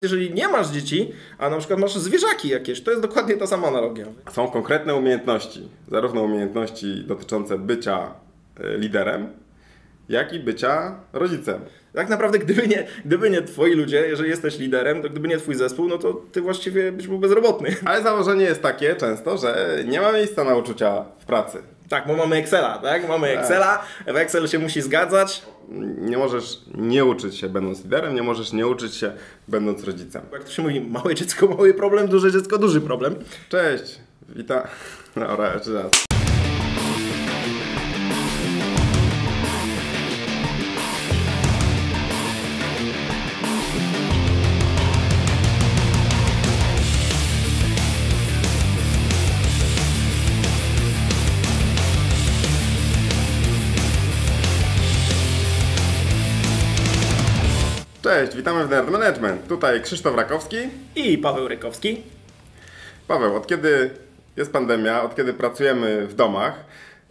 Jeżeli nie masz dzieci, a na przykład masz zwierzaki jakieś, to jest dokładnie ta sama analogia. Są konkretne umiejętności, zarówno umiejętności dotyczące bycia liderem, jak i bycia rodzicem. Tak naprawdę, gdyby nie twoi ludzie, jeżeli jesteś liderem, to gdyby nie twój zespół, no to ty właściwie byś był bezrobotny. Ale założenie jest takie często, że nie ma miejsca na uczucia w pracy. Tak, bo mamy Excela, tak? Mamy Excela, w Excel się musi zgadzać. Nie możesz nie uczyć się będąc liderem, nie możesz nie uczyć się będąc rodzicem. Jak to się mówi, małe dziecko, mały problem, duże dziecko, duży problem. Cześć, witam. Dobra, jeszcze raz. Cześć, witamy w Nerd Management. Tutaj Krzysztof Rakowski I Paweł Rykowski. Paweł, od kiedy jest pandemia, od kiedy pracujemy w domach,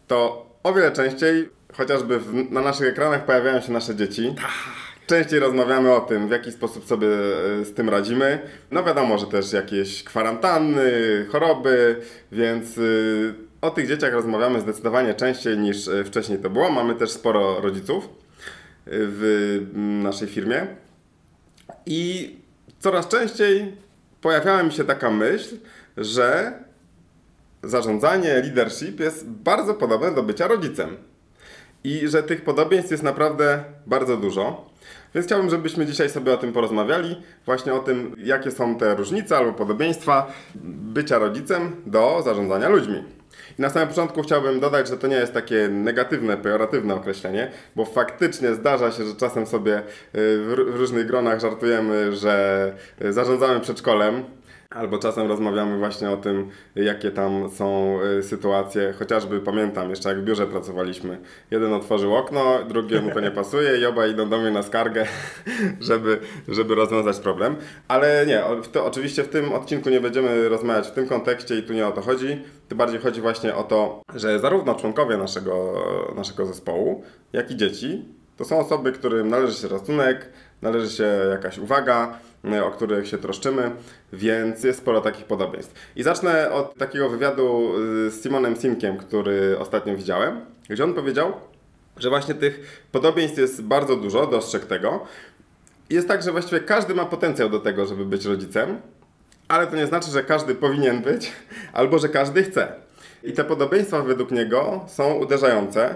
to o wiele częściej, chociażby na naszych ekranach pojawiają się nasze dzieci. Częściej rozmawiamy o tym, w jaki sposób sobie z tym radzimy. No wiadomo, że też jakieś kwarantanny, choroby, więc o tych dzieciach rozmawiamy zdecydowanie częściej niż wcześniej to było. Mamy też sporo rodziców w naszej firmie i coraz częściej pojawiała mi się taka myśl, że zarządzanie, leadership jest bardzo podobne do bycia rodzicem i że tych podobieństw jest naprawdę bardzo dużo. Więc chciałbym, żebyśmy dzisiaj sobie o tym porozmawiali, właśnie o tym, jakie są te różnice albo podobieństwa bycia rodzicem do zarządzania ludźmi. I na samym początku chciałbym dodać, że to nie jest takie negatywne, pejoratywne określenie, bo faktycznie zdarza się, że czasem sobie w różnych gronach żartujemy, że zarządzamy przedszkolem, albo czasem rozmawiamy właśnie o tym, jakie tam są sytuacje. Chociażby pamiętam jeszcze, jak w biurze pracowaliśmy. Jeden otworzył okno, drugiemu to nie pasuje i obaj idą do mnie na skargę, żeby rozwiązać problem. Ale nie, oczywiście w tym odcinku nie będziemy rozmawiać w tym kontekście i tu nie o to chodzi. Tym bardziej chodzi właśnie o to, że zarówno członkowie naszego zespołu, jak i dzieci to są osoby, którym należy się szacunek, należy się jakaś uwaga, o których się troszczymy, więc jest sporo takich podobieństw. I zacznę od takiego wywiadu z Simonem Sinkiem, który ostatnio widziałem, gdzie on powiedział, że właśnie tych podobieństw jest bardzo dużo, dostrzegł tego. Jest tak, że właściwie każdy ma potencjał do tego, żeby być rodzicem, ale to nie znaczy, że każdy powinien być, albo że każdy chce. I te podobieństwa według niego są uderzające.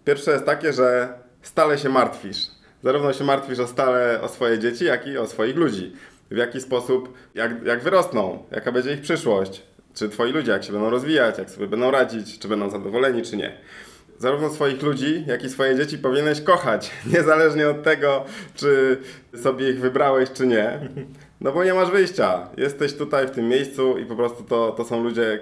Pierwsze jest takie, że stale się martwisz. Zarówno się martwisz o swoje dzieci, jak i o swoich ludzi. W jaki sposób, jak wyrosną, jaka będzie ich przyszłość. Czy twoi ludzie, jak się będą rozwijać, jak sobie będą radzić, czy będą zadowoleni, czy nie. Zarówno swoich ludzi, jak i swoje dzieci powinieneś kochać. Niezależnie od tego, czy sobie ich wybrałeś, czy nie. No bo nie masz wyjścia. Jesteś tutaj w tym miejscu i po prostu to są ludzie,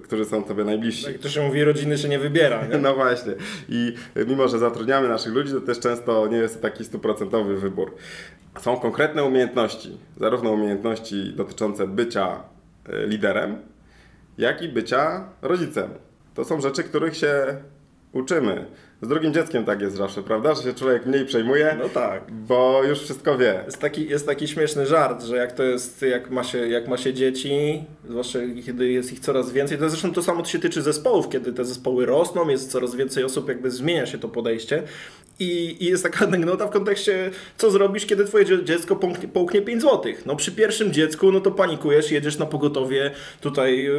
którzy są tobie najbliżsi. Tak to się mówi, rodziny się nie wybiera. Nie? No właśnie. I mimo, że zatrudniamy naszych ludzi, to też często nie jest to taki 100% wybór. Są konkretne umiejętności, zarówno umiejętności dotyczące bycia liderem, jak i bycia rodzicem. To są rzeczy, których się uczymy. Z drugim dzieckiem tak jest zawsze, prawda? Że się człowiek mniej przejmuje, No tak. bo już wszystko wie. Jest taki śmieszny żart, że jak ma się dzieci, zwłaszcza kiedy jest ich coraz więcej, to zresztą to samo się tyczy zespołów, kiedy te zespoły rosną, jest coraz więcej osób, jakby zmienia się to podejście. I jest taka anegdota w kontekście, co zrobisz, kiedy twoje dziecko połknie 5 zł. No przy pierwszym dziecku, no to panikujesz, jedziesz na pogotowie, tutaj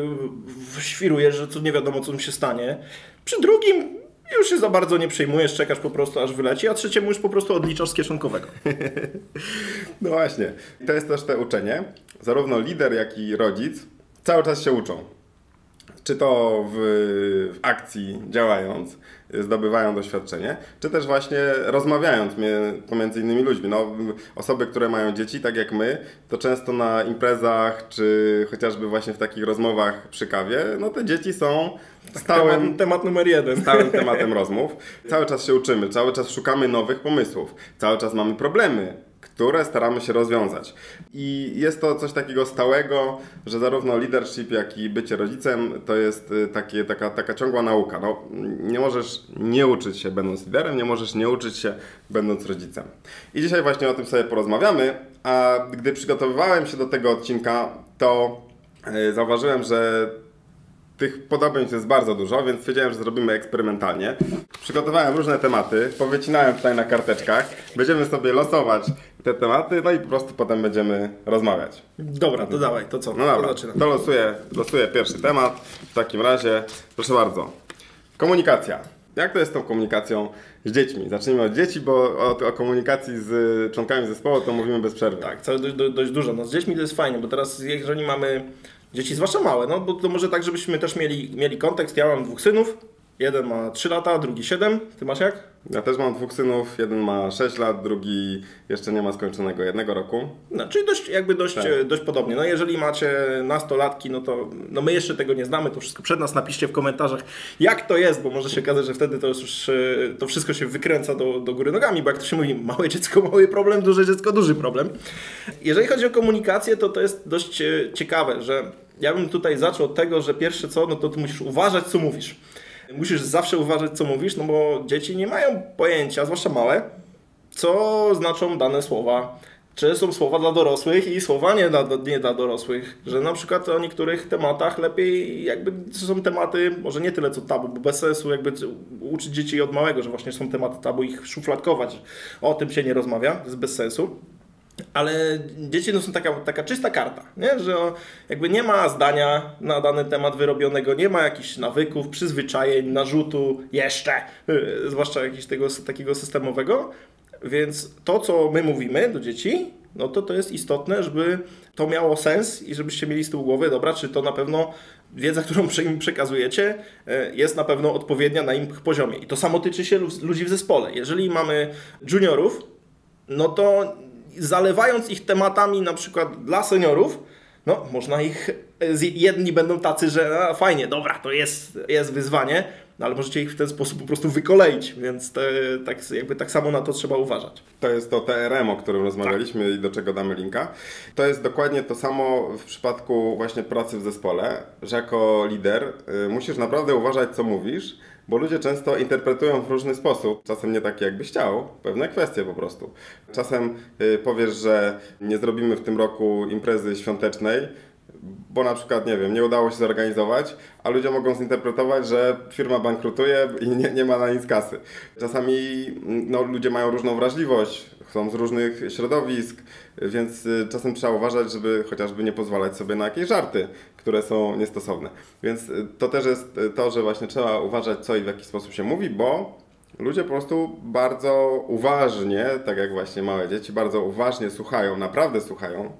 świrujesz, że tu nie wiadomo, co mi się stanie. Przy drugim już się za bardzo nie przejmujesz, czekasz po prostu, aż wyleci, a trzeciemu już po prostu odliczasz z kieszonkowego. No właśnie. I to jest też te uczenie. Zarówno lider, jak i rodzic cały czas się uczą. Czy to w akcji działając, zdobywają doświadczenie, czy też właśnie rozmawiając pomiędzy innymi ludźmi. No, osoby, które mają dzieci, tak jak my, to często na imprezach, czy chociażby właśnie w takich rozmowach przy kawie, no te dzieci są temat numer 1. Stałym tematem rozmów. Cały czas się uczymy, cały czas szukamy nowych pomysłów, cały czas mamy problemy, które staramy się rozwiązać. I jest to coś takiego stałego, że zarówno leadership, jak i bycie rodzicem to jest taka ciągła nauka. No, nie możesz nie uczyć się będąc liderem, nie możesz nie uczyć się będąc rodzicem. I dzisiaj właśnie o tym sobie porozmawiamy, a gdy przygotowywałem się do tego odcinka, to zauważyłem, że tych podobieństw jest bardzo dużo, więc stwierdziłem, że zrobimy eksperymentalnie. Przygotowałem różne tematy, powycinałem tutaj na karteczkach. Będziemy sobie losować te tematy, no i po prostu potem będziemy rozmawiać. Dobra, to dawaj, to co? No dobra, zaczynam. to losuję pierwszy temat. W takim razie, proszę bardzo. Komunikacja. Jak to jest z tą komunikacją z dziećmi? Zacznijmy od dzieci, bo o komunikacji z członkami zespołu to mówimy bez przerwy. Tak, dość dużo. No z dziećmi to jest fajnie, bo teraz jeżeli mamy dzieci, zwłaszcza małe, no bo to może tak, żebyśmy też mieli kontekst. Ja mam 2 synów, jeden ma 3 lata, drugi 7. Ty masz jak? Ja też mam 2 synów, jeden ma 6 lat, drugi jeszcze nie ma skończonego 1 roku. No, czyli dość podobnie. No jeżeli macie nastolatki, no to my jeszcze tego nie znamy, to wszystko przed nas napiszcie w komentarzach, jak to jest, bo może się okazać, że wtedy to już to wszystko się wykręca do góry nogami, bo jak to się mówi, małe dziecko, mały problem, duże dziecko, duży problem. Jeżeli chodzi o komunikację, to jest dość ciekawe, że ja bym tutaj zaczął od tego, że pierwsze co, no to ty musisz uważać, co mówisz. Musisz zawsze uważać, co mówisz, no bo dzieci nie mają pojęcia, zwłaszcza małe, co znaczą dane słowa. Czy są słowa dla dorosłych i słowa nie dla dorosłych. Że na przykład o niektórych tematach lepiej to są tematy, może nie tyle co tabu, bo bez sensu uczyć dzieci od małego, że właśnie są tematy tabu, ich szufladkować. O tym się nie rozmawia, to jest bez sensu. Ale dzieci to są taka czysta karta, nie? Że nie ma zdania na dany temat wyrobionego, nie ma jakichś nawyków, przyzwyczajeń, narzutu jeszcze, zwłaszcza jakiegoś takiego systemowego. Więc to, co my mówimy do dzieci, no to jest istotne, żeby to miało sens i żebyście mieli z tyłu głowy, dobra, czy to na pewno wiedza, którą im przekazujecie, jest na pewno odpowiednia na ich poziomie. I to samo tyczy się ludzi w zespole. Jeżeli mamy juniorów, no to zalewając ich tematami na przykład dla seniorów, no można ich, jedni będą tacy, że fajnie, dobra, to jest wyzwanie, no ale możecie ich w ten sposób po prostu wykoleić, więc tak samo na to trzeba uważać. To jest to TRM, o którym rozmawialiśmy i do czego damy linka. To jest dokładnie to samo w przypadku właśnie pracy w zespole, że jako lider musisz naprawdę uważać, co mówisz, bo ludzie często interpretują w różny sposób, czasem nie tak jakbyś chciał, pewne kwestie po prostu. Czasem powiesz, że nie zrobimy w tym roku imprezy świątecznej, bo na przykład, nie wiem, nie udało się zorganizować, a ludzie mogą zinterpretować, że firma bankrutuje i nie ma na nic kasy. Czasami ludzie mają różną wrażliwość, są z różnych środowisk, więc czasem trzeba uważać, żeby chociażby nie pozwalać sobie na jakieś żarty, które są niestosowne. Więc to też jest to, że właśnie trzeba uważać, co i w jaki sposób się mówi, bo ludzie po prostu bardzo uważnie, tak jak właśnie małe dzieci, bardzo uważnie słuchają, naprawdę słuchają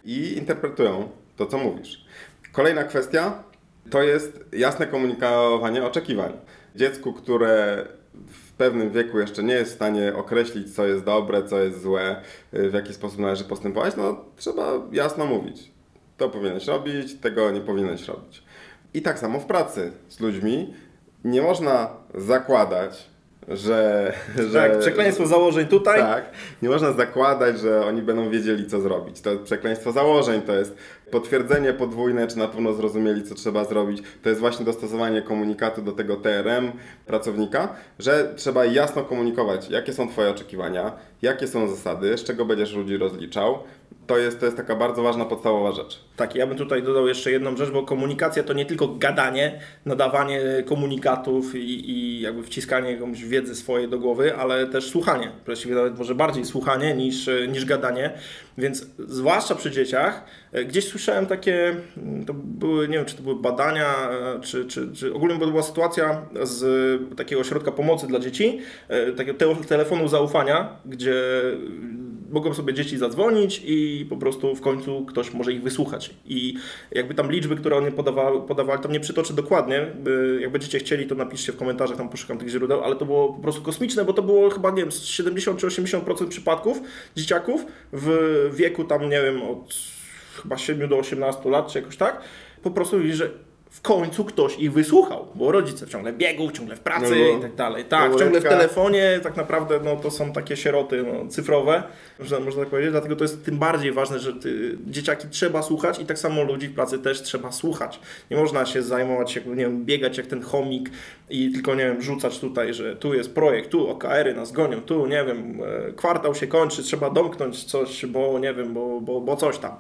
i interpretują to, co mówisz. Kolejna kwestia to jest jasne komunikowanie oczekiwań. Dziecku, które w pewnym wieku jeszcze nie jest w stanie określić, co jest dobre, co jest złe, w jaki sposób należy postępować, no trzeba jasno mówić. To powinieneś robić, tego nie powinieneś robić. I tak samo w pracy z ludźmi nie można zakładać, że tak, przekleństwo założeń tutaj. Tak, nie można zakładać, że oni będą wiedzieli, co zrobić. To jest przekleństwo założeń, to jest potwierdzenie podwójne, czy na pewno zrozumieli, co trzeba zrobić. To jest właśnie dostosowanie komunikatu do tego TRM pracownika, że trzeba jasno komunikować, jakie są Twoje oczekiwania, jakie są zasady, z czego będziesz ludzi rozliczał. To jest taka bardzo ważna, podstawowa rzecz. Tak, ja bym tutaj dodał jeszcze jedną rzecz, bo komunikacja to nie tylko gadanie, nadawanie komunikatów i jakby wciskanie jakąś wiedzy swojej do głowy, ale też słuchanie. Właściwie nawet może bardziej słuchanie niż gadanie. Więc zwłaszcza przy dzieciach, gdzieś słyszałem takie, to były, nie wiem, czy to były badania, czy ogólnie była sytuacja z takiego ośrodka pomocy dla dzieci, takiego telefonu zaufania, gdzie mogą sobie dzieci zadzwonić i po prostu w końcu ktoś może ich wysłuchać. I jakby tam liczby, które oni podawali, tam nie przytoczę dokładnie, jak będziecie chcieli, to napiszcie w komentarzach, tam poszukam tych źródeł, ale to było po prostu kosmiczne, bo to było chyba, nie wiem, 70 czy 80% przypadków dzieciaków w wieku tam, nie wiem, od chyba 7 do 18 lat, czy jakoś tak, po prostu mówili, że w końcu ktoś ich wysłuchał, bo rodzice ciągle biegł, ciągle w pracy i tak dalej. Tak, ciągle w telefonie, tak naprawdę no, to są takie sieroty cyfrowe, można tak powiedzieć, dlatego to jest tym bardziej ważne, że dzieciaki trzeba słuchać i tak samo ludzi w pracy też trzeba słuchać. Nie można się zajmować, nie wiem, biegać jak ten chomik i tylko, nie wiem, rzucać tutaj, że tu jest projekt, tu OKR-y nas gonią, tu, nie wiem, kwartał się kończy, trzeba domknąć coś, bo nie wiem, bo coś tam.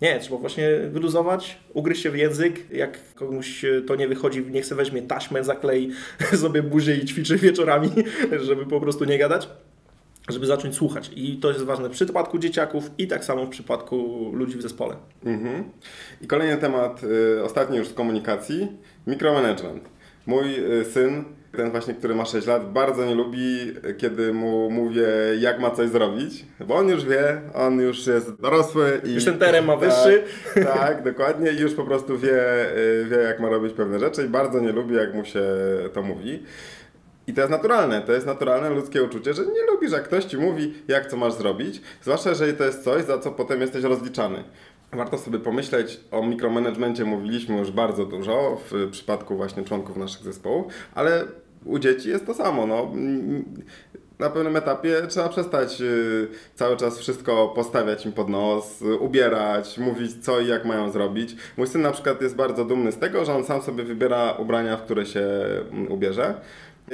Nie, trzeba właśnie wyluzować, ugryźć się w język, jak komuś to nie wychodzi, niech sobie weźmie taśmę, zaklei sobie buzię i ćwiczy wieczorami, żeby po prostu nie gadać, żeby zacząć słuchać. I to jest ważne w przypadku dzieciaków i tak samo w przypadku ludzi w zespole. I kolejny temat, ostatni już z komunikacji, mikromanagement. Mój syn, ten właśnie, który ma 6 lat, bardzo nie lubi, kiedy mu mówię, jak ma coś zrobić, bo on już wie, on już jest dorosły. Już ten teren ma wyższy. Tak, dokładnie i już po prostu wie, jak ma robić pewne rzeczy i bardzo nie lubi, jak mu się to mówi. I to jest naturalne ludzkie uczucie, że nie lubisz, jak ktoś ci mówi, jak co masz zrobić, zwłaszcza jeżeli to jest coś, za co potem jesteś rozliczany. Warto sobie pomyśleć, o mikromanagemencie mówiliśmy już bardzo dużo w przypadku właśnie członków naszych zespołów, ale u dzieci jest to samo. No. Na pewnym etapie trzeba przestać cały czas wszystko postawiać im pod nos, ubierać, mówić co i jak mają zrobić. Mój syn na przykład jest bardzo dumny z tego, że on sam sobie wybiera ubrania, w które się ubierze.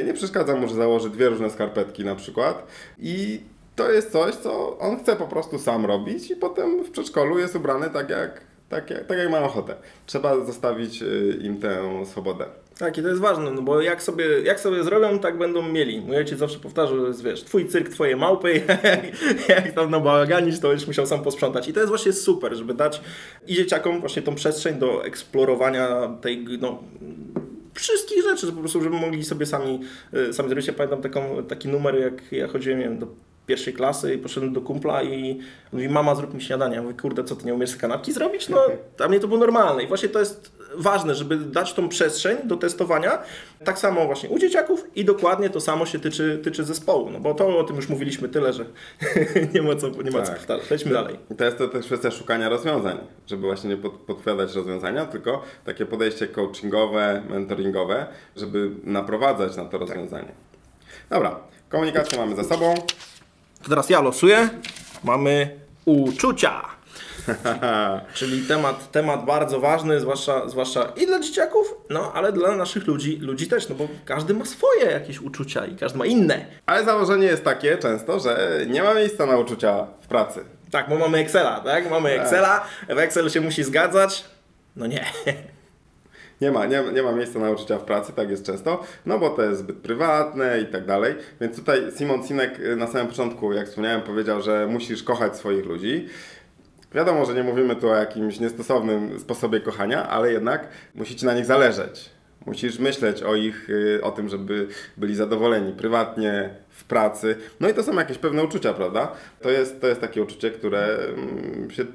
Nie przeszkadza mu, że założy 2 różne skarpetki na przykład i to jest coś, co on chce po prostu sam robić i potem w przedszkolu jest ubrany tak jak ma ochotę. Trzeba zostawić im tę swobodę. Tak, i to jest ważne, no bo jak sobie zrobią, tak będą mieli. Mój ojciec zawsze powtarzał, że jest, wiesz, twój cyrk, twoje małpy, jak tam nabałaganić, to będziesz musiał sam posprzątać. I to jest właśnie super, żeby dać i dzieciakom właśnie tą przestrzeń do eksplorowania tej, no, wszystkich rzeczy, że po prostu, żeby mogli sobie sami zrobić. Ja pamiętam taki numer, jak ja chodziłem, nie wiem, do 1. klasy i poszedłem do kumpla i mówi, mama, zrób mi śniadanie. Ja mówię, kurde, co, ty nie umiesz kanapki zrobić? No, dla mnie to było normalne. I właśnie to jest ważne, żeby dać tą przestrzeń do testowania. Tak samo właśnie u dzieciaków i dokładnie to samo się tyczy zespołu. No bo to o tym już mówiliśmy tyle, że nie ma co powtarzać. Lećmy dalej. To jest to też kwestia szukania rozwiązań, żeby właśnie nie podpowiadać rozwiązania, tylko takie podejście coachingowe, mentoringowe, żeby naprowadzać na to rozwiązanie. Dobra, komunikację mamy za sobą. To teraz ja losuję. Mamy uczucia. Czyli temat bardzo ważny, zwłaszcza i dla dzieciaków, no ale dla naszych ludzi też, no bo każdy ma swoje jakieś uczucia i każdy ma inne. Ale założenie jest takie często, że nie ma miejsca na uczucia w pracy. Tak, bo mamy Excela, tak? Mamy Excela, w Excel się musi zgadzać. No nie. Nie ma miejsca na uczucia w pracy, tak jest często, no bo to jest zbyt prywatne i tak dalej. Więc tutaj Simon Sinek na samym początku, jak wspomniałem, powiedział, że musisz kochać swoich ludzi. Wiadomo, że nie mówimy tu o jakimś niestosownym sposobie kochania, ale jednak musi ci na nich zależeć. Musisz myśleć o tym, żeby byli zadowoleni prywatnie, w pracy. No i to są jakieś pewne uczucia, prawda? To jest takie uczucie, które się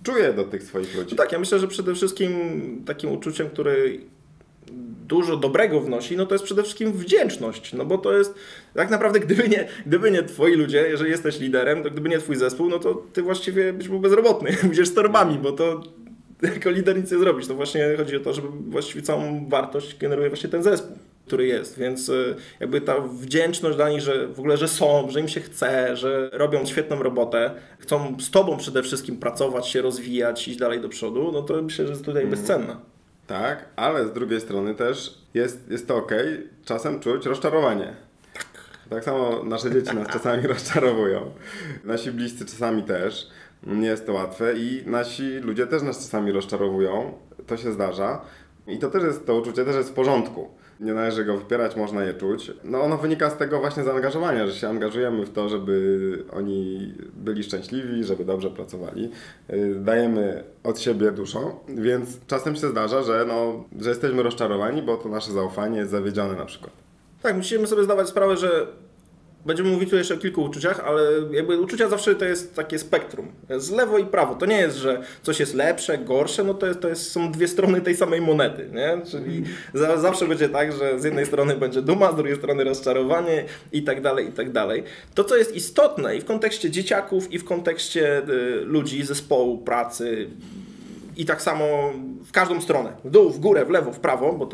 czuje do tych swoich ludzi. No tak, ja myślę, że przede wszystkim takim uczuciem, które dużo dobrego wnosi, no to jest przede wszystkim wdzięczność, no bo to jest tak naprawdę, gdyby nie twoi ludzie, jeżeli jesteś liderem, to gdyby nie twój zespół, no to ty właściwie byś był bezrobotny, będziesz z torbami, bo to jako lider nic nie zrobisz. To właśnie chodzi o to, żeby właściwie całą wartość generuje właśnie ten zespół, który jest, więc jakby ta wdzięczność dla nich, że w ogóle, że są, że im się chce, że robią świetną robotę, chcą z tobą przede wszystkim pracować, się rozwijać, iść dalej do przodu, no to myślę, że jest tutaj bezcenna. Tak, ale z drugiej strony też jest to okej, czasem czuć rozczarowanie. Tak samo nasze dzieci nas czasami rozczarowują. Nasi bliscy czasami też. Nie jest to łatwe i nasi ludzie też nas czasami rozczarowują. To się zdarza. I to uczucie też jest w porządku. Nie należy go wypierać, można je czuć. No ono wynika z tego właśnie zaangażowania, że się angażujemy w to, żeby oni byli szczęśliwi, żeby dobrze pracowali. Dajemy od siebie dużo, więc czasem się zdarza, że jesteśmy rozczarowani, bo to nasze zaufanie jest zawiedzione na przykład. Tak, musimy sobie zdawać sprawę, że będziemy mówić tu jeszcze o kilku uczuciach, ale jakby uczucia zawsze to jest takie spektrum. Jest lewo i prawo. To nie jest, że coś jest lepsze, gorsze, no są 2 strony tej samej monety, nie? Czyli zawsze będzie tak, że z jednej strony będzie duma, z drugiej strony rozczarowanie i tak dalej, i tak dalej. To, co jest istotne i w kontekście dzieciaków, i w kontekście ludzi, zespołu, pracy, I tak samo w każdą stronę, w dół, w górę, w lewo, w prawo, bo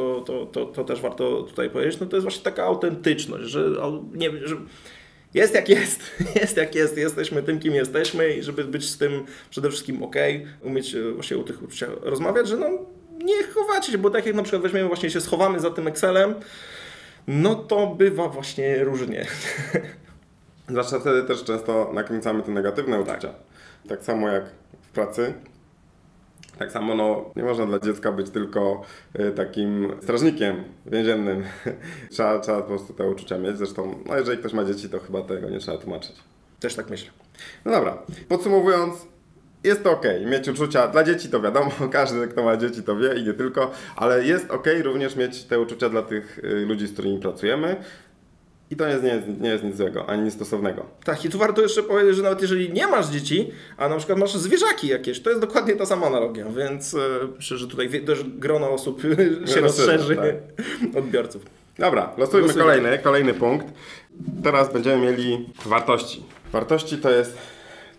to też warto tutaj powiedzieć, no to jest właśnie taka autentyczność, że, nie, że jest jak jest, jest jak jest, jesteśmy tym, kim jesteśmy i żeby być z tym przede wszystkim umieć właśnie o tych uczuciach rozmawiać, że no nie chowacie się, bo tak jak na przykład weźmiemy właśnie się schowamy za tym Excelem, no to bywa właśnie różnie. Zwłaszcza wtedy też często nakręcamy te negatywne uczucia. Tak samo jak w pracy. Tak samo no, nie można dla dziecka być tylko takim strażnikiem więziennym. Trzeba po prostu te uczucia mieć. Zresztą, no jeżeli ktoś ma dzieci, to chyba tego nie trzeba tłumaczyć. Też tak myślę. No dobra, podsumowując, jest to okej. Mieć uczucia dla dzieci to wiadomo, każdy kto ma dzieci to wie i nie tylko, ale jest okej również mieć te uczucia dla tych ludzi, z którymi pracujemy. I to nie jest nic złego, ani nic stosownego. Tak, i tu warto jeszcze powiedzieć, że nawet jeżeli nie masz dzieci, a na przykład masz zwierzaki jakieś, to jest dokładnie ta sama analogia, więc myślę, że tutaj też grono osób się rozszerzy, tak. Odbiorców. Dobra, losujmy kolejny punkt. Teraz będziemy mieli wartości. Wartości to jest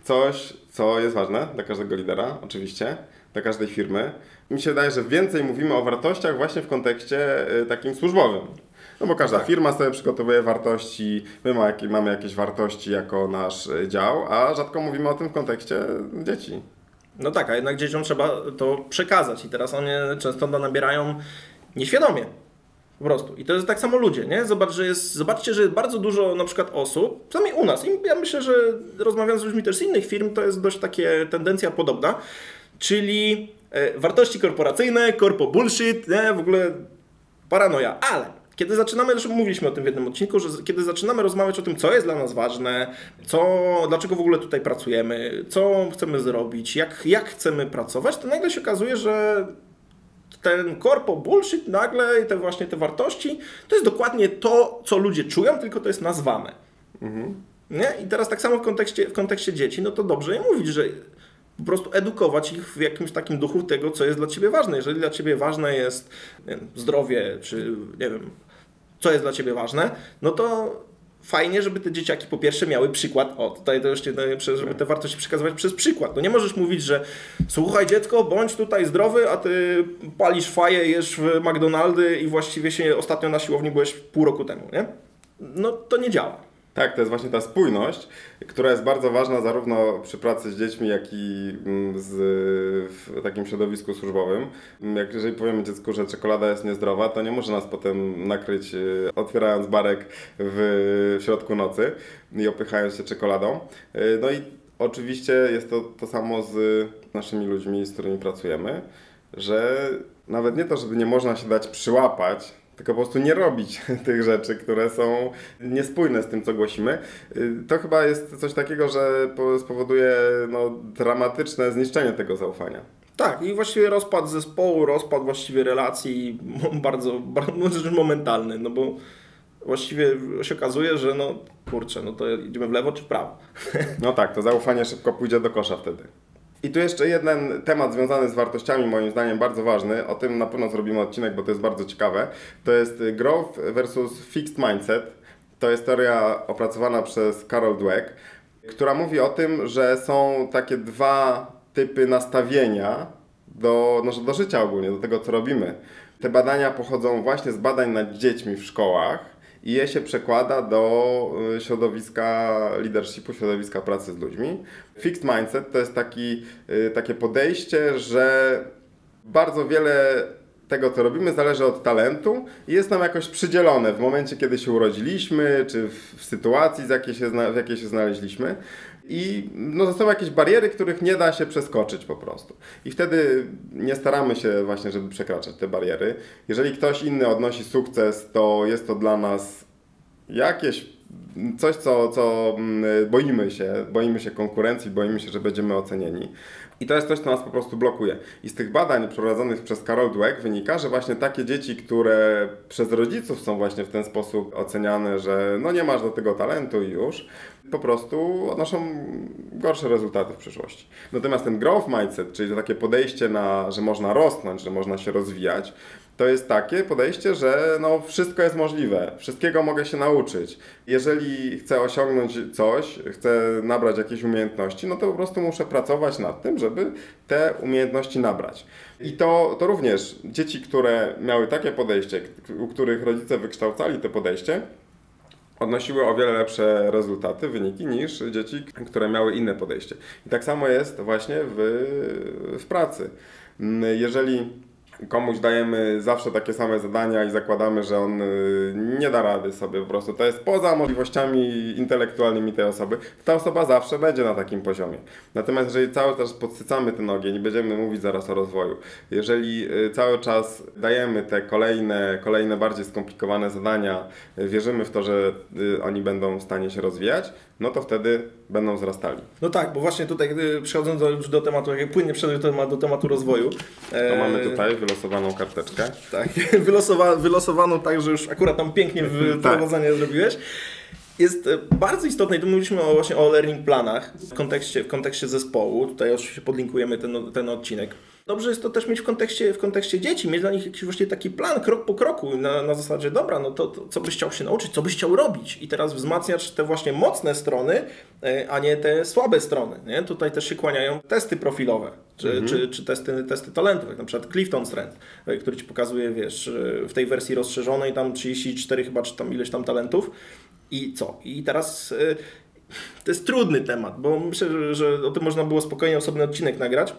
coś, co jest ważne dla każdego lidera, oczywiście, dla każdej firmy. Mi się wydaje, że więcej mówimy o wartościach właśnie w kontekście takim służbowym. No bo każda firma sobie przygotowuje wartości, my mamy jakieś wartości jako nasz dział, a rzadko mówimy o tym w kontekście dzieci. No tak, a jednak dzieciom trzeba to przekazać i teraz one często nabierają nieświadomie. Po prostu. I to jest tak samo ludzie, nie? Zobaczcie, że jest bardzo dużo na przykład osób, przynajmniej u nas, i ja myślę, że rozmawiając z ludźmi też z innych firm, to jest dość takie tendencja podobna, czyli wartości korporacyjne, korpo bullshit, nie? W ogóle paranoja, ale kiedy zaczynamy, zresztą mówiliśmy o tym w jednym odcinku, że kiedy zaczynamy rozmawiać o tym, co jest dla nas ważne, dlaczego w ogóle tutaj pracujemy, co chcemy zrobić, jak chcemy pracować, to nagle się okazuje, że ten korpo bullshit nagle i te wartości, to jest dokładnie to, co ludzie czują, tylko to jest nazwane. Nie? I teraz tak samo w kontekście dzieci, no to dobrze je mówić, że po prostu edukować ich w jakimś takim duchu tego, co jest dla Ciebie ważne. Jeżeli dla Ciebie ważne jest nie wiem, zdrowie, czy nie wiem, co jest dla Ciebie ważne, no to fajnie, żeby te dzieciaki po pierwsze miały przykład. Tutaj to jeszcze, żeby te wartości przekazywać przez przykład. No nie możesz mówić, że słuchaj dziecko, bądź tutaj zdrowy, a Ty palisz faję, jesz w McDonaldy i właściwie się ostatnio na siłowni byłeś pół roku temu, nie? No to nie działa. Tak, to jest właśnie ta spójność, która jest bardzo ważna zarówno przy pracy z dziećmi, jak i w takim środowisku służbowym. Jeżeli powiemy dziecku, że czekolada jest niezdrowa, to nie może nas potem nakryć otwierając barek w środku nocy i opychając się czekoladą. No i oczywiście jest to samo z naszymi ludźmi, z którymi pracujemy, że nawet nie to, żeby nie można się dać przyłapać, tylko po prostu nie robić tych rzeczy, które są niespójne z tym, co głosimy. To chyba jest coś takiego, że spowoduje dramatyczne zniszczenie tego zaufania. Tak, i właściwie rozpad zespołu, rozpad właściwie relacji bardzo momentalny, no bo właściwie się okazuje, że to idziemy w lewo czy w prawo. No tak, to zaufanie szybko pójdzie do kosza wtedy. I tu jeszcze jeden temat związany z wartościami, moim zdaniem bardzo ważny. O tym na pewno zrobimy odcinek, bo to jest bardzo ciekawe. To jest growth versus fixed mindset. To jest teoria opracowana przez Carol Dweck, która mówi o tym, że są takie dwa typy nastawienia do życia ogólnie, do tego, co robimy. Te badania pochodzą właśnie z badań nad dziećmi w szkołach i je się przekłada do środowiska leadershipu, środowiska pracy z ludźmi. Fixed mindset to jest takie podejście, że bardzo wiele tego, co robimy, zależy od talentu i jest nam jakoś przydzielone w momencie, kiedy się urodziliśmy, czy w sytuacji, w jakiej się znaleźliśmy. I są jakieś bariery, których nie da się przeskoczyć po prostu. I wtedy nie staramy się właśnie, żeby przekraczać te bariery. Jeżeli ktoś inny odnosi sukces, to jest to dla nas coś, co boimy się konkurencji, boimy się, że będziemy ocenieni. I to jest coś, co nas po prostu blokuje. I z tych badań prowadzonych przez Carol Dweck wynika, że właśnie takie dzieci, które przez rodziców są właśnie w ten sposób oceniane, że nie masz do tego talentu i już, po prostu odnoszą gorsze rezultaty w przyszłości. Natomiast ten growth mindset, czyli to takie podejście że można rosnąć, że można się rozwijać, to jest takie podejście, że wszystko jest możliwe, wszystkiego mogę się nauczyć. Jeżeli chcę osiągnąć coś, chcę nabrać jakieś umiejętności, no to po prostu muszę pracować nad tym, żeby te umiejętności nabrać. I to również dzieci, które miały takie podejście, u których rodzice wykształcali to podejście, odnosiły o wiele lepsze rezultaty, wyniki niż dzieci, które miały inne podejście. I tak samo jest właśnie w pracy. Jeżeli komuś dajemy zawsze takie same zadania i zakładamy, że on nie da rady sobie po prostu, to jest poza możliwościami intelektualnymi tej osoby, ta osoba zawsze będzie na takim poziomie. Natomiast jeżeli cały czas podsycamy ten ogień i będziemy mówić zaraz o rozwoju, jeżeli cały czas dajemy te kolejne bardziej skomplikowane zadania, wierzymy w to, że oni będą w stanie się rozwijać, no to wtedy będą wzrastali. No tak, bo właśnie tutaj przechodząc już do tematu, jak płynnie przejdę do tematu rozwoju. To mamy tutaj wylosowaną karteczkę. Tak, wylosowaną tak, że już akurat tam pięknie wprowadzenie zrobiłeś. Jest bardzo istotne, i tu mówiliśmy właśnie o learning planach w kontekście zespołu. Tutaj oczywiście podlinkujemy ten odcinek. Dobrze jest to też mieć w kontekście dzieci, mieć dla nich jakiś właśnie taki plan, krok po kroku, na zasadzie, dobra, no to co byś chciał się nauczyć, co byś chciał robić i teraz wzmacniać te właśnie mocne strony, a nie te słabe strony, nie? Tutaj też się kłaniają testy profilowe, czy testy talentów, jak na przykład Clifton Strength, który Ci pokazuje, wiesz, w tej wersji rozszerzonej tam 34 chyba, czy tam ileś tam talentów i co? I teraz to jest trudny temat, bo myślę, że o tym można było spokojnie osobny odcinek nagrać,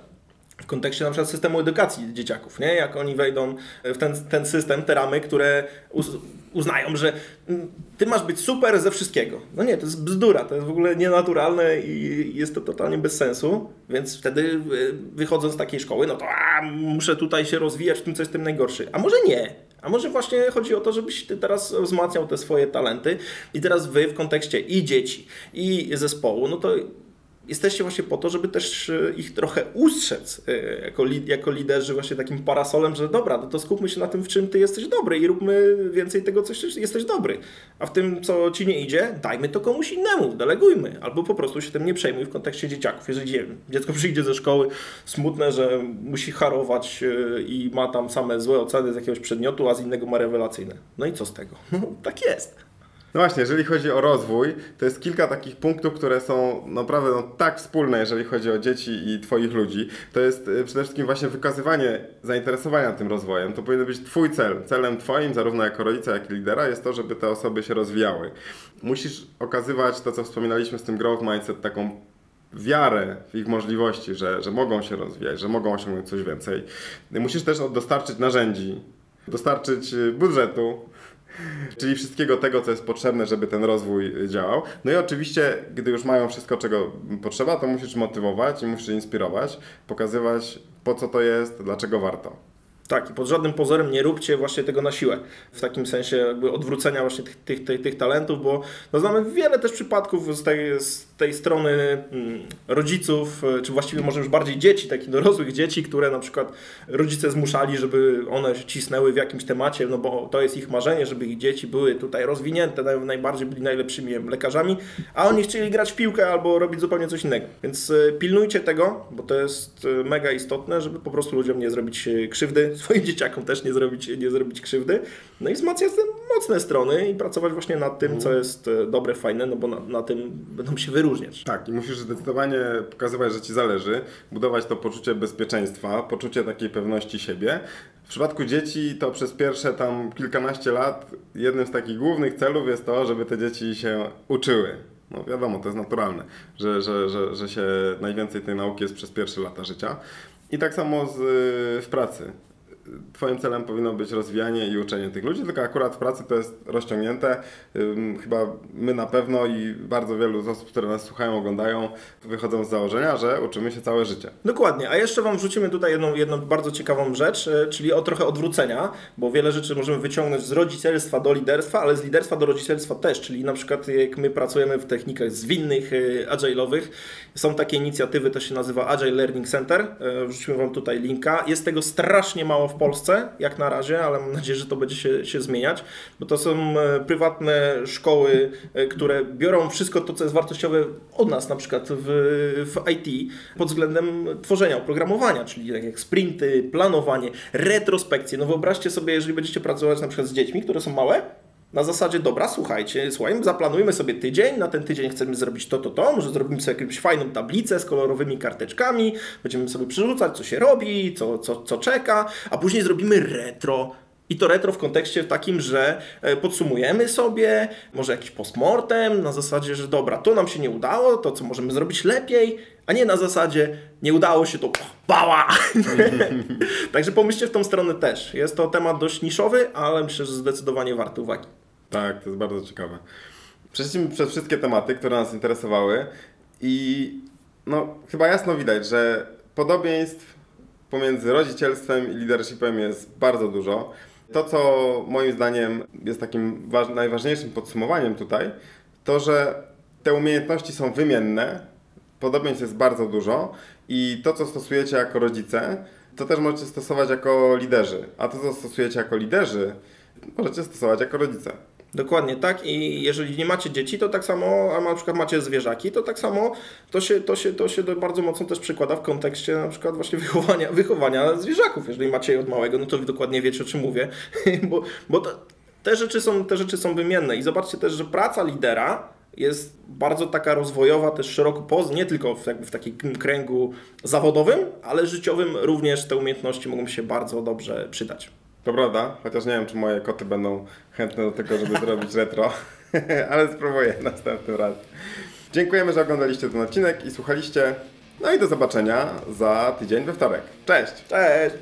w kontekście na przykład systemu edukacji dzieciaków, nie? Jak oni wejdą w ten system, te ramy, które uznają, że ty masz być super ze wszystkiego. No nie, to jest bzdura, to jest w ogóle nienaturalne i jest to totalnie bez sensu, więc wtedy wychodząc z takiej szkoły, no to muszę tutaj się rozwijać w tym, co jest tym najgorszy. A może nie? A może właśnie chodzi o to, żebyś ty teraz wzmacniał te swoje talenty i teraz wy w kontekście i dzieci, i zespołu, no to jesteście właśnie po to, żeby też ich trochę ustrzec jako liderzy właśnie takim parasolem, że dobra, no to skupmy się na tym, w czym ty jesteś dobry i róbmy więcej tego, co jesteś dobry. A w tym, co ci nie idzie, dajmy to komuś innemu, delegujmy. Albo po prostu się tym nie przejmuj w kontekście dzieciaków. Jeżeli dziecko przyjdzie ze szkoły smutne, że musi harować i ma tam same złe oceny z jakiegoś przedmiotu, a z innego ma rewelacyjne. No i co z tego? No tak jest. No właśnie, jeżeli chodzi o rozwój, to jest kilka takich punktów, które są naprawdę tak wspólne, jeżeli chodzi o dzieci i Twoich ludzi. To jest przede wszystkim właśnie wykazywanie zainteresowania tym rozwojem. To powinien być Twój cel. Celem Twoim, zarówno jako rodzica, jak i lidera, jest to, żeby te osoby się rozwijały. Musisz okazywać to, co wspominaliśmy z tym growth mindset, taką wiarę w ich możliwości, że mogą się rozwijać, że mogą osiągnąć coś więcej. Musisz też dostarczyć narzędzi, dostarczyć budżetu, czyli wszystkiego tego, co jest potrzebne, żeby ten rozwój działał. No i oczywiście, gdy już mają wszystko, czego potrzeba, to musisz motywować i musisz inspirować, pokazywać, po co to jest, dlaczego warto. Tak, i pod żadnym pozorem nie róbcie właśnie tego na siłę. W takim sensie jakby odwrócenia właśnie tych talentów, bo no znamy wiele też przypadków z tej strony rodziców, czy właściwie może już bardziej dzieci, takich dorosłych dzieci, które na przykład rodzice zmuszali, żeby one cisnęły w jakimś temacie, no bo to jest ich marzenie, żeby ich dzieci były tutaj rozwinięte, najbardziej byli najlepszymi lekarzami, a oni chcieli grać w piłkę albo robić zupełnie coś innego. Więc pilnujcie tego, bo to jest mega istotne, żeby po prostu ludziom nie zrobić krzywdy, swoim dzieciakom też nie zrobić krzywdy, no i wzmacniać te mocne strony i pracować właśnie nad tym, co jest dobre, fajne, no bo na tym będą się wyróżniać. Tak, i musisz zdecydowanie pokazywać, że Ci zależy, budować to poczucie bezpieczeństwa, poczucie takiej pewności siebie. W przypadku dzieci to przez pierwsze tam kilkanaście lat jednym z takich głównych celów jest to, żeby te dzieci się uczyły. No wiadomo, to jest naturalne, że się najwięcej tej nauki jest przez pierwsze lata życia. I tak samo w pracy. Twoim celem powinno być rozwijanie i uczenie tych ludzi, tylko akurat w pracy to jest rozciągnięte. Chyba my na pewno i bardzo wielu z osób, które nas słuchają, oglądają, wychodzą z założenia, że uczymy się całe życie. Dokładnie, a jeszcze Wam wrzucimy tutaj jedną bardzo ciekawą rzecz, czyli trochę odwrócenia, bo wiele rzeczy możemy wyciągnąć z rodzicielstwa do liderstwa, ale z liderstwa do rodzicielstwa też, czyli na przykład jak my pracujemy w technikach zwinnych, agile'owych, są takie inicjatywy, to się nazywa Agile Learning Center, wrzucimy Wam tutaj linka, jest tego strasznie mało w w Polsce, jak na razie, ale mam nadzieję, że to będzie się zmieniać, bo to są prywatne szkoły, które biorą wszystko to, co jest wartościowe od nas, na przykład w IT, pod względem tworzenia oprogramowania, czyli tak jak sprinty, planowanie, retrospekcje. No wyobraźcie sobie, jeżeli będziecie pracować na przykład z dziećmi, które są małe, na zasadzie, dobra, słuchajcie, zaplanujmy sobie tydzień, na ten tydzień chcemy zrobić to, może zrobimy sobie jakąś fajną tablicę z kolorowymi karteczkami, będziemy sobie przerzucać, co się robi, co czeka, a później zrobimy retro. I to retro w kontekście takim, że podsumujemy sobie, może jakiś postmortem, na zasadzie, że dobra, to nam się nie udało, to co możemy zrobić lepiej, a nie na zasadzie, nie udało się, to pała! Także pomyślcie w tą stronę też. Jest to temat dość niszowy, ale myślę, że zdecydowanie warty uwagi. Tak, to jest bardzo ciekawe. Przeszliśmy przez wszystkie tematy, które nas interesowały i no, chyba jasno widać, że podobieństw pomiędzy rodzicielstwem i leadershipem jest bardzo dużo. To, co moim zdaniem jest takim najważniejszym podsumowaniem tutaj, to, że te umiejętności są wymienne, podobieństw jest bardzo dużo i to, co stosujecie jako rodzice, to też możecie stosować jako liderzy, a to, co stosujecie jako liderzy, możecie stosować jako rodzice. Dokładnie tak i jeżeli nie macie dzieci, to tak samo, a na przykład macie zwierzaki, to tak samo to się bardzo mocno też przekłada w kontekście na przykład właśnie wychowania zwierzaków. Jeżeli macie je od małego, no to wy dokładnie wiecie, o czym mówię, bo te rzeczy są wymienne i zobaczcie też, że praca lidera jest bardzo taka rozwojowa, też szeroko, nie tylko w takim kręgu zawodowym, ale życiowym również te umiejętności mogą się bardzo dobrze przydać. To prawda, chociaż nie wiem, czy moje koty będą chętne do tego, żeby zrobić retro, ale spróbuję następnym razem. Dziękujemy, że oglądaliście ten odcinek i słuchaliście. No i do zobaczenia za tydzień we wtorek. Cześć! Cześć!